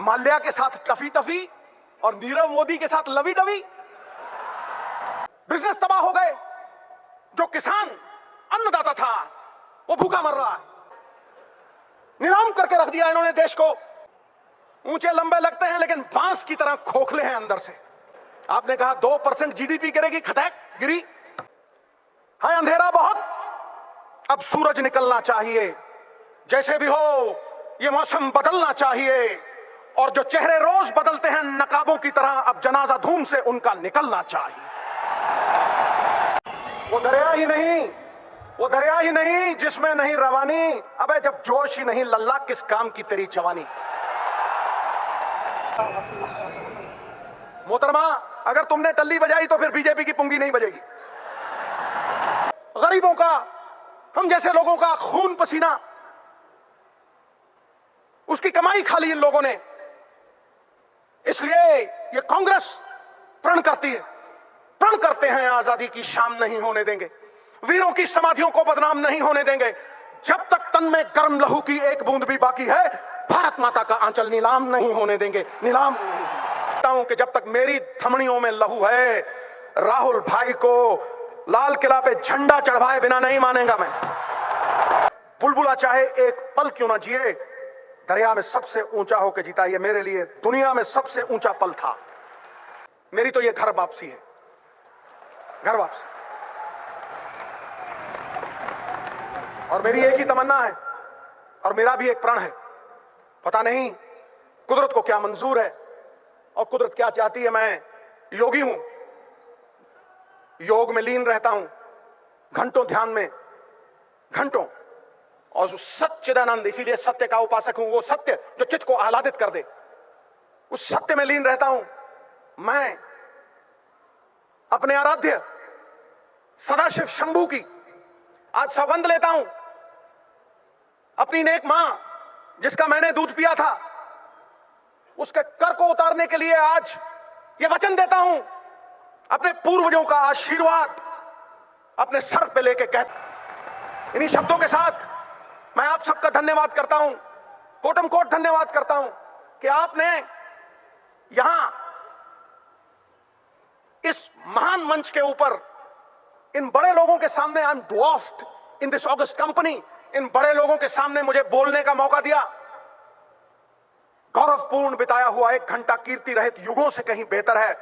माल्या के साथ Tuffy Tuffy और नीरव मोदी के साथ लवी डवी। बिजनेस तबाह हो गए। जो किसान अन्नदाता था वो भूखा मर रहा है। नीलाम करके रख दिया इन्होंने देश को। ऊंचे लंबे लगते हैं लेकिन बांस की तरह खोखले हैं अंदर से। आपने कहा 2% जीडीपी गिरेगी, खटैक गिरी। है अंधेरा बहुत, अब सूरज निकलना चाहिए। जैसे भी हो ये मौसम बदलना चाहिए। और जो चेहरे रोज बदलते हैं नकाबों की तरह, अब जनाजा धूम से उनका निकलना चाहिए। वो दरिया ही नहीं जिसमें नहीं रवानी। अबे जब जोश ही नहीं लल्ला किस काम की तेरी जवानी। मोहतरमा, अगर तुमने टल्ली बजाई तो फिर बीजेपी की पुंगी नहीं बजेगी। गरीबों का, हम जैसे लोगों का खून पसीना, उसकी कमाई खा ली इन लोगों ने। इसलिए ये कांग्रेस प्रण करते हैं आजादी की शाम नहीं होने देंगे। वीरों की समाधियों को बदनाम नहीं होने देंगे। जब तक तन में गर्म लहू की एक बूंद भी बाकी है, भारत माता का आंचल नीलाम नहीं होने देंगे। नीलाम नहीं होता हूं कि जब तक मेरी धमनियों में लहू है, राहुल भाई को लाल किला पे झंडा चढ़वाए बिना नहीं मानेगा मैं। बुलबुला चाहे एक पल क्यों ना जिए, दरिया में सबसे ऊंचा होकर जीता। ये मेरे लिए दुनिया में सबसे ऊंचा पल था। मेरी तो ये घर वापसी है, घर वापसी। और मेरी एक ही तमन्ना है और मेरा भी एक प्रण है। पता नहीं कुदरत को क्या मंजूर है और कुदरत क्या चाहती है। मैं योगी हूं, योग में लीन रहता हूं, घंटों ध्यान में, घंटों। और जो सच्चिदानंद, इसीलिए सत्य का उपासक हूं। वो सत्य जो चित्त को आह्लादित कर दे, उस सत्य में लीन रहता हूं। मैं अपने आराध्य सदाशिव शंभू की आज सौगंध लेता हूं। अपनी नेक मां जिसका मैंने दूध पिया था, उसके कर को उतारने के लिए आज ये वचन देता हूं। अपने पूर्वजों का आशीर्वाद अपने सर पे लेके कहता। इन्हीं शब्दों के साथ मैं आप सबका धन्यवाद करता हूं, कोटम कोट धन्यवाद करता हूं कि आपने यहां इस महान मंच के ऊपर इन बड़े लोगों के सामने, I am dwarfed in this august company, इन बड़े लोगों के सामने मुझे बोलने का मौका दिया। गौरवपूर्ण बिताया हुआ 1 घंटा कीर्ति रहित युगों से कहीं बेहतर है।